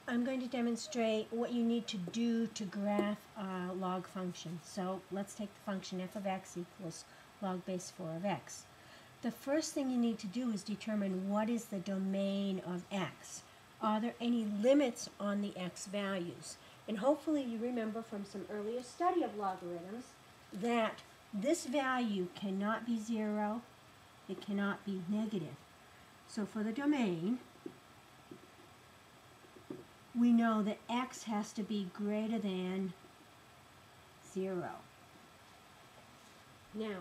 I'm going to demonstrate what you need to do to graph a log function. So let's take the function f of x equals log base 4 of x. The first thing you need to do is determine what is the domain of x. Are there any limits on the x values? And hopefully you remember from some earlier study of logarithms that this value cannot be 0, it cannot be negative. So for the domain, we know that x has to be greater than 0. Now,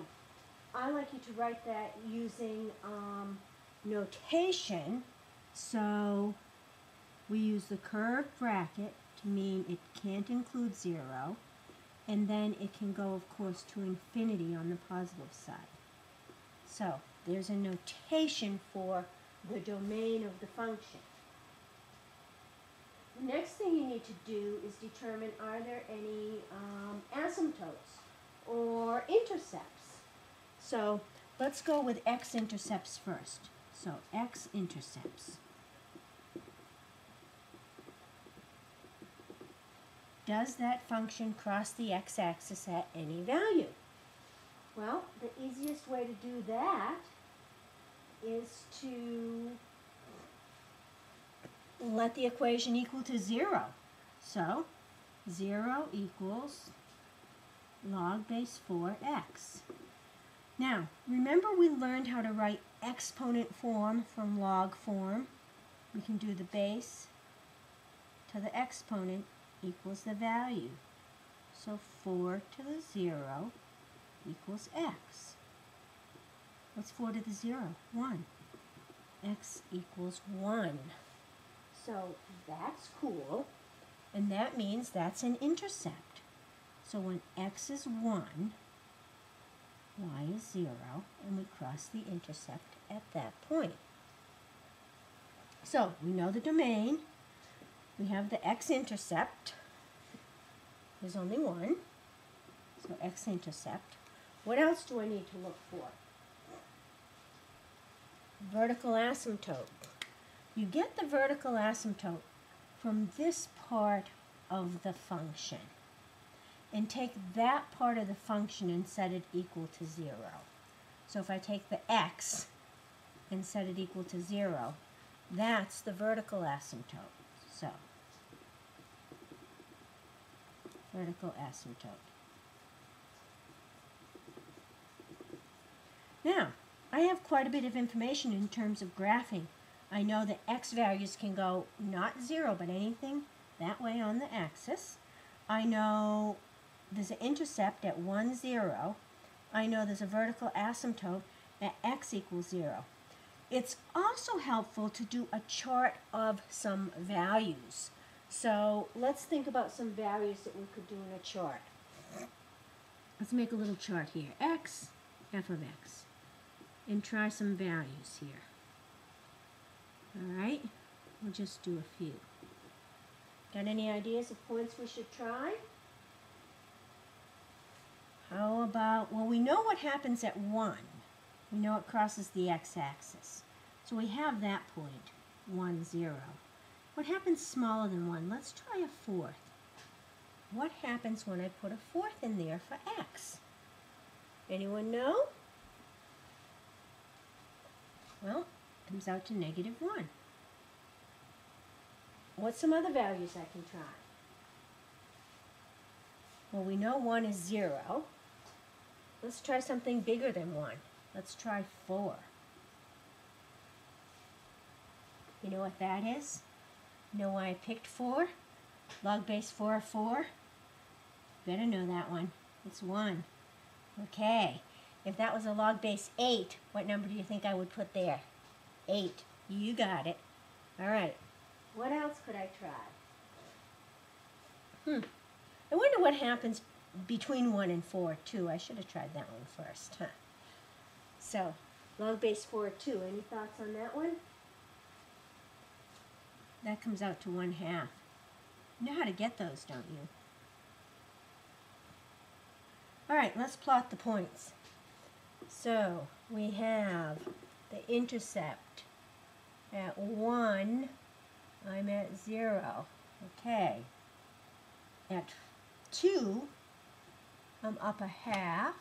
I like you to write that using notation. So we use the curved bracket to mean it can't include 0, and then it can go, of course, to infinity on the positive side. So there's a notation for the domain of the function. The next thing you need to do is determine, are there any asymptotes or intercepts? So let's go with x-intercepts first. So x-intercepts. Does that function cross the x-axis at any value? Well, the easiest way to do that is to let the equation equal to 0. So 0 equals log base 4x. Now, remember we learned how to write exponent form from log form. We can do the base to the exponent equals the value. So 4 to the 0 equals x. What's 4 to the 0? 1. X equals 1. So that's cool, and that means that's an intercept. So when x is 1, y is 0, and we cross the intercept at that point. So we know the domain. We have the x-intercept. There's only one. So x-intercept. What else do I need to look for? Vertical asymptote. You get the vertical asymptote from this part of the function. And take that part of the function and set it equal to 0. So if I take the x and set it equal to 0, that's the vertical asymptote. So, vertical asymptote. Now, I have quite a bit of information in terms of graphing. I know that x values can go not 0, but anything that way on the axis. I know there's an intercept at 1, 0. I know there's a vertical asymptote at x equals 0. It's also helpful to do a chart of some values. So let's think about some values that we could do in a chart. Let's make a little chart here. X, f of x. And try some values here. All right, we'll just do a few. Got any ideas of points we should try? How about, well, we know what happens at 1. We know it crosses the x-axis. So we have that point, 1, 0. What happens smaller than 1? Let's try a 4th. What happens when I put a 4th in there for x? Anyone know? Well, it comes out to -1. What's some other values I can try? Well, we know 1 is 0. Let's try something bigger than 1. Let's try 4. You know what that is? You know why I picked 4? Log base 4 of 4? Better know that one. It's 1. Okay. If that was a log base 8, what number do you think I would put there? 8. You got it. All right. What else could I try? I wonder what happens between 1 and 4, too. I should have tried that one first, huh? So, log base 4 of 2. Any thoughts on that one? That comes out to 1/2. You know how to get those, don't you? All right, let's plot the points. So, we have the intercept at 1, I'm at 0. Okay. At 2, I'm up a half.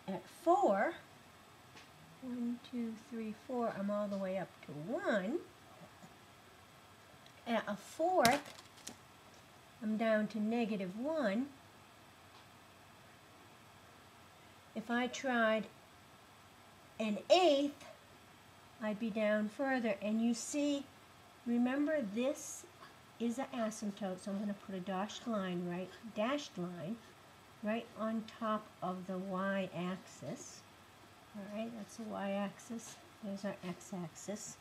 At 4, 1, 2, 3, 4, I'm all the way up to 1. At a fourth, I'm down to -1. If I tried an eighth, I'd be down further. And you see, remember this is an asymptote, so I'm going to put a dashed line right on top of the y-axis. All right, that's the y-axis. There's our x-axis.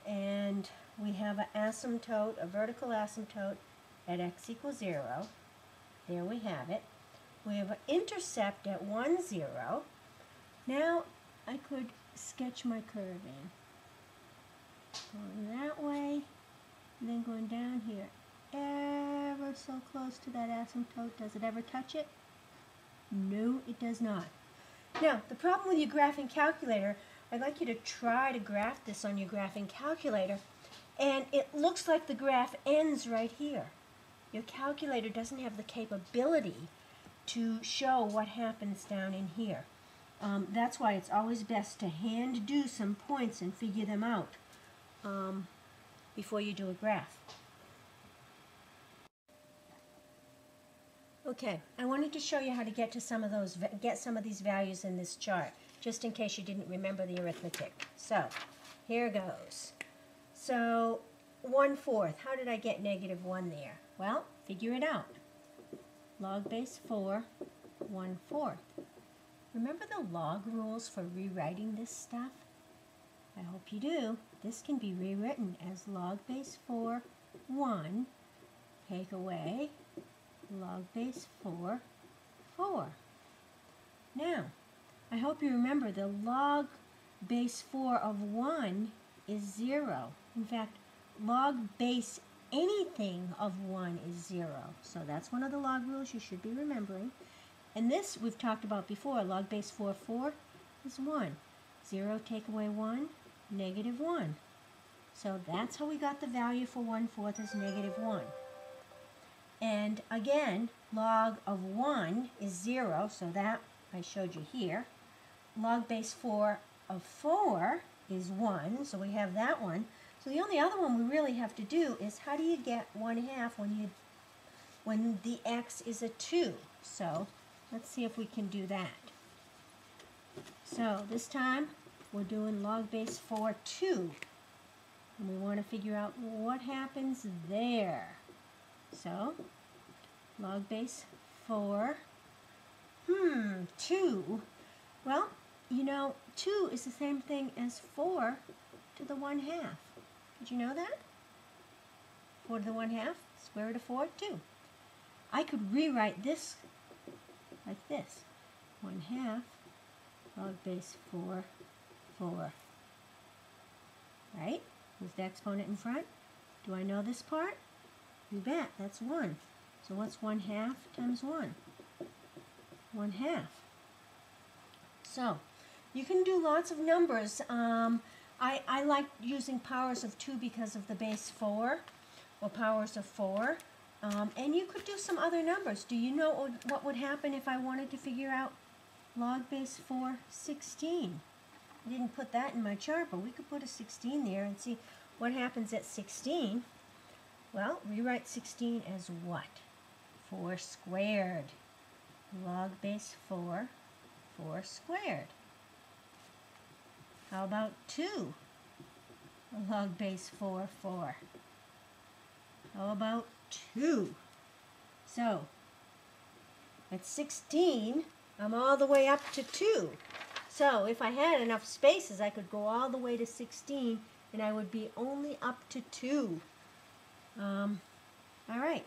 And we have an asymptote, a vertical asymptote at x equals 0. There we have it. We have an intercept at 1, 0. Now I could sketch my curve in. Going that way, and then going down here. Ever so close to that asymptote. Does it ever touch it? No, it does not. Now, the problem with your graphing calculator, I'd like you to try to graph this on your graphing calculator, and it looks like the graph ends right here. Your calculator doesn't have the capability to show what happens down in here. That's why it's always best to hand do some points and figure them out before you do a graph. Okay, I wanted to show you how to get to some of these values in this chart, just in case you didn't remember the arithmetic. So, here goes. So, 1/4. How did I get -1 there? Well, figure it out. Log base 4, 1/4. Remember the log rules for rewriting this stuff? I hope you do. This can be rewritten as log base 4, 1, take away log base 4, 4. Now, I hope you remember the log base 4 of 1 is 0. In fact, log base anything of 1 is 0. So that's one of the log rules you should be remembering. And this we've talked about before. Log base 4, 4 is 1. 0 take away 1, -1. So that's how we got the value for 1/4 is -1. And again, log of 1 is 0, so that I showed you here. Log base 4 of 4 is 1, so we have that one. So the only other one we really have to do is how do you get 1/2 when the x is a 2? So let's see if we can do that. So this time we're doing log base 4, 2. And we want to figure out what happens there. So, log base 4, 2. Well, you know, 2 is the same thing as 4 to the 1/2. Did you know that? 4 to the 1/2, square root of 4, 2. I could rewrite this like this. 1/2 log base 4, 4. Right? Who's the exponent in front? Do I know this part? You bet, that's 1. So what's 1/2 times 1? 1/2. So, you can do lots of numbers. I like using powers of 2 because of the base 4, or powers of 4. And you could do some other numbers. Do you know what would happen if I wanted to figure out log base 4, 16? I didn't put that in my chart, but we could put a 16 there and see what happens at 16. Well, rewrite 16 as what? 4 squared. Log base 4, 4 squared. How about 2? Log base 4, 4. How about 2? So, at 16, I'm all the way up to 2. So, if I had enough spaces, I could go all the way to 16, and I would be only up to 2. All right.